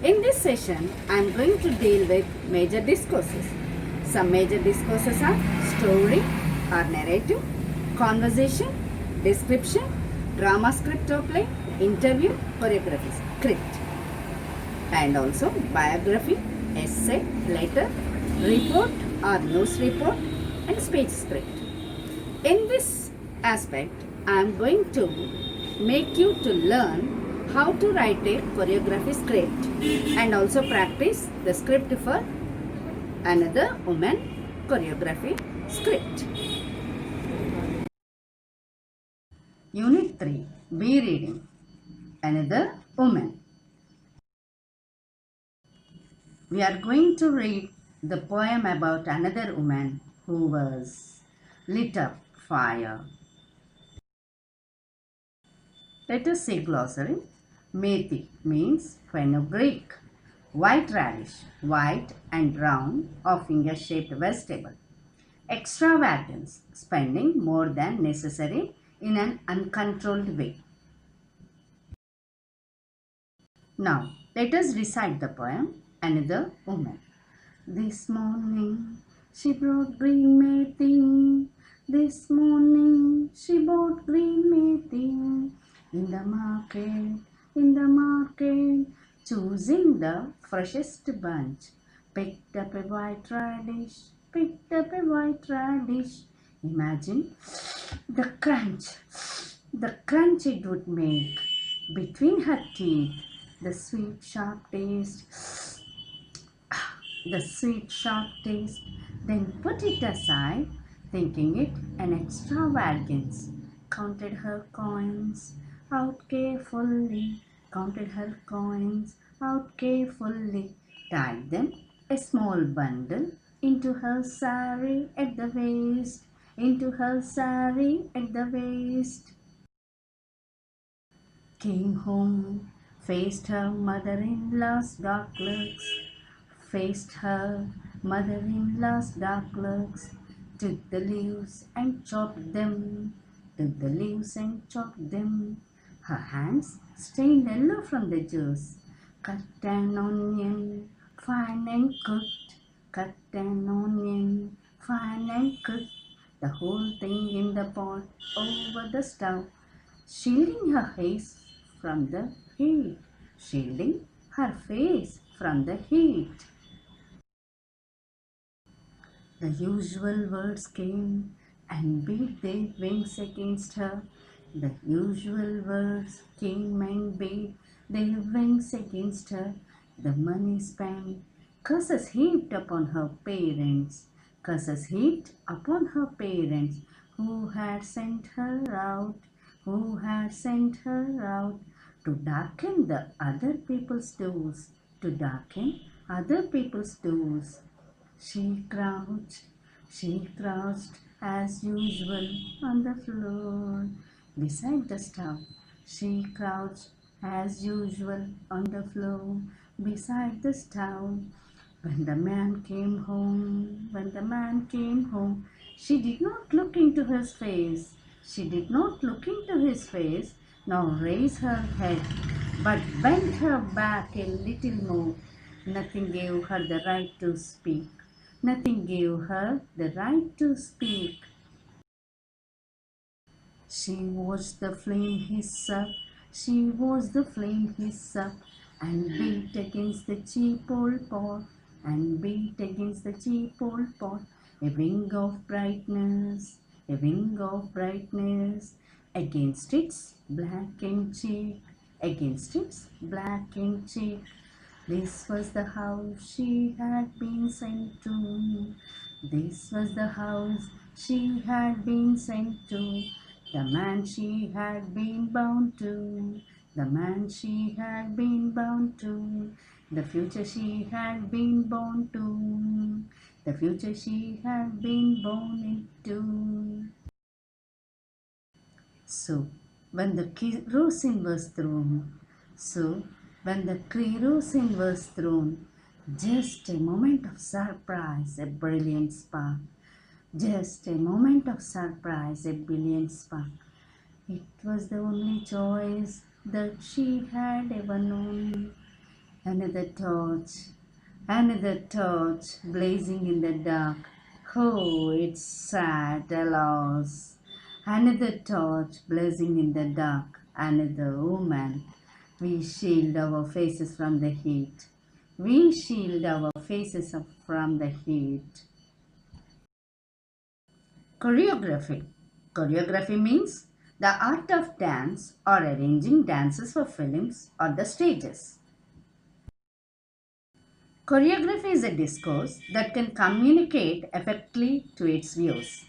In this session, I am going to deal with major discourses. Some major discourses are story or narrative, conversation, description, drama script or play, interview, choreography script, and also biography, essay, letter, report or news report, and speech script. In this aspect, I am going to make you to learn how to write a choreography script and also practice the script for another woman choreography script. Unit 3, be reading another woman. We are going to read the poem about another woman who was lit up fire. Let us see glossary. Methi means fenugreek. White radish, white and round or finger-shaped vegetable. Extravagance, spending more than necessary in an uncontrolled way. Now, let us recite the poem, Another Woman. This morning, she brought green methi. This morning, she bought green methi. In the market, choosing the freshest bunch. Picked up a white radish, picked up a white radish. Imagine the crunch it would make between her teeth, the sweet sharp taste, then put it aside, thinking it an extravagance. Counted her coins out carefully, counted her coins out carefully, tied them a small bundle into her sari at the waist, into her sari at the waist. Came home, faced her mother-in-law's dark looks, faced her mother-in-law's dark looks, took the leaves and chopped them, took the leaves and chopped them. Her hands stained yellow from the juice. Cut an onion, fine and cooked, cut an onion, fine and cooked, the whole thing in the pot over the stove, shielding her face from the heat, shielding her face from the heat. The usual words came and beat their wings against her. The usual words came and beat their wings against her. The money spent, curses heaped upon her parents, curses heaped upon her parents, who had sent her out, who had sent her out to darken the other people's doors, to darken other people's doors. She crouched as usual on the floor beside the stove. She crouched as usual on the floor beside the stove. When the man came home, she did not look into his face. She did not look into his face, nor raise her head, but bent her back a little more. Nothing gave her the right to speak. Nothing gave her the right to speak. She watched the flame hiss up, she watched the flame hiss up, and beat against the cheap old pot, and beat against the cheap old pot. A wing of brightness, a wing of brightness, against its blackened cheek, against its blackened cheek. This was the house she had been sent to. This was the house she had been sent to. The man she had been bound to. The man she had been bound to. The future she had been born to. The future she had been born into. So, when the kerosene was thrown, so when the kerosene was thrown, just a moment of surprise, a brilliant spark. Just a moment of surprise, a brilliant spark. It was the only choice that she had ever known. another torch blazing in the dark. Oh, it's sad, alas. Another torch blazing in the dark, another woman. We shield our faces from the heat. We shield our faces from the heat. Choreography. Choreography means the art of dance or arranging dances for films or the stages. Choreography is a discourse that can communicate effectively to its viewers.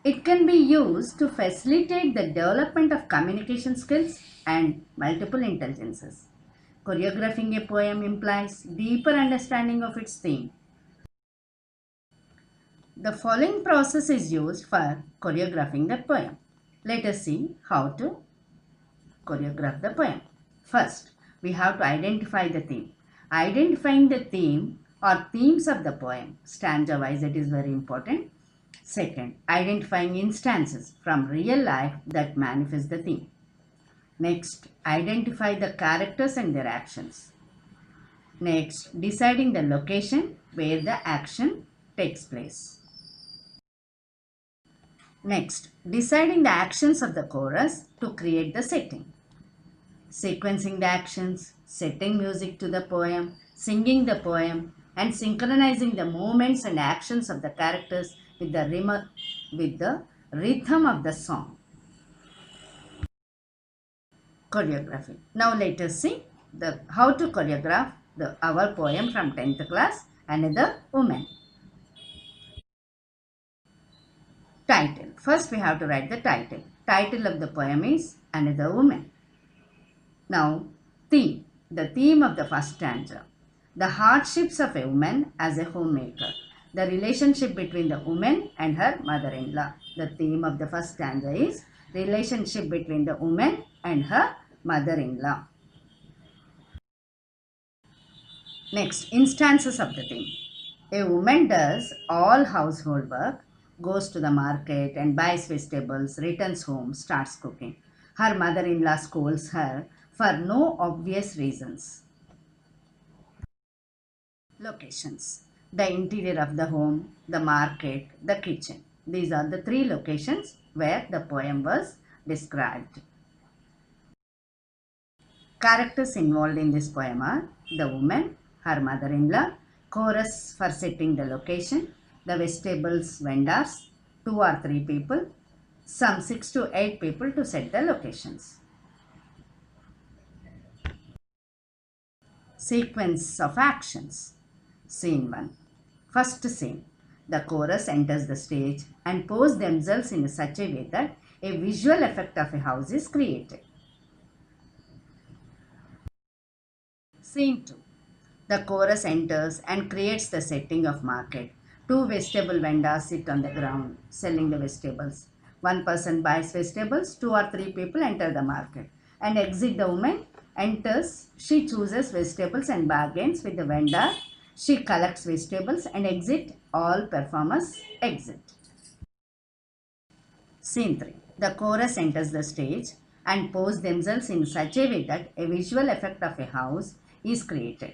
It can be used to facilitate the development of communication skills and multiple intelligences. Choreographing a poem implies deeper understanding of its theme. The following process is used for choreographing the poem. Let us see how to choreograph the poem. First, we have to identify the theme. Identifying the theme or themes of the poem, stanza wise, it is very important. Second, identifying instances from real life that manifest the theme. Next, identify the characters and their actions. Next, deciding the location where the action takes place. Next, deciding the actions of the chorus to create the setting. Sequencing the actions, setting music to the poem, singing the poem, and synchronizing the movements and actions of the characters with the rhythm of the song. Choreography. Now let us see how to choreograph our poem from 10th class, Another Woman. Title. First we have to write the title. Title of the poem is Another Woman. Now, theme. The theme of the first stanza. The hardships of a woman as a homemaker. The relationship between the woman and her mother-in-law. The theme of the first stanza is relationship between the woman and her mother-in-law. Next, instances of the theme. A woman does all household work, goes to the market and buys vegetables, returns home, starts cooking. Her mother-in-law scolds her for no obvious reasons. Locations. The interior of the home, the market, the kitchen. These are the three locations where the poem was described. Characters involved in this poem are the woman, her mother-in-law, chorus for setting the location, the vegetables vendors, 2 or 3 people, some 6 to 8 people to set the locations. Sequence of actions. Scene 1. First scene. The chorus enters the stage and pose themselves in such a way that a visual effect of a house is created. Scene 2. The chorus enters and creates the setting of market. 2 vegetable vendors sit on the ground selling the vegetables. 1 person buys vegetables, 2 or 3 people enter the market and exit. The woman enters, she chooses vegetables and bargains with the vendor. She collects vegetables and exit. All performers exit. Scene 3. The chorus enters the stage and pose themselves in such a way that a visual effect of a house is created.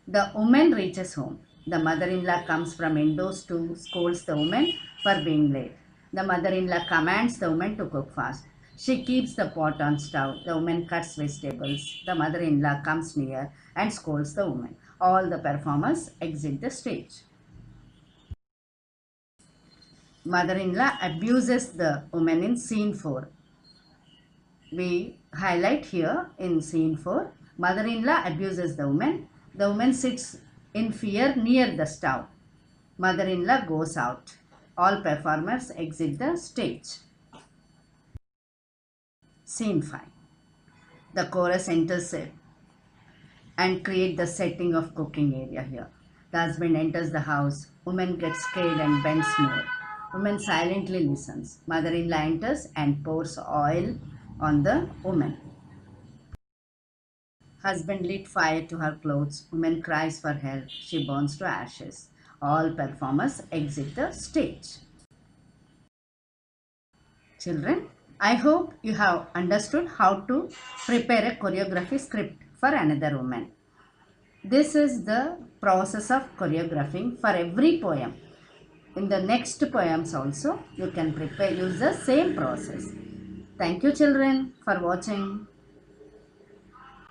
The woman reaches home. The mother-in-law comes from indoors to scolds the woman for being late. The mother-in-law commands the woman to cook fast. She keeps the pot on stove. The woman cuts vegetables. The mother-in-law comes near and scolds the woman. All the performers exit the stage. Mother-in-law abuses the woman in scene 4. We highlight here in scene 4, mother-in-law abuses the woman. The woman sits in fear near the stove. Mother-in-law goes out. All performers exit the stage. Scene 5. The chorus enters it and create the setting of cooking area here. The husband enters the house. Woman gets scared and bends more. Woman silently listens. Mother-in-law enters and pours oil on the woman. Husband lit fire to her clothes. Woman cries for help. She burns to ashes. All performers exit the stage. Children, I hope you have understood how to prepare a choreography script for Another Woman. This is the process of choreographing for every poem. In the next poems also, you can use the same process. Thank you children for watching.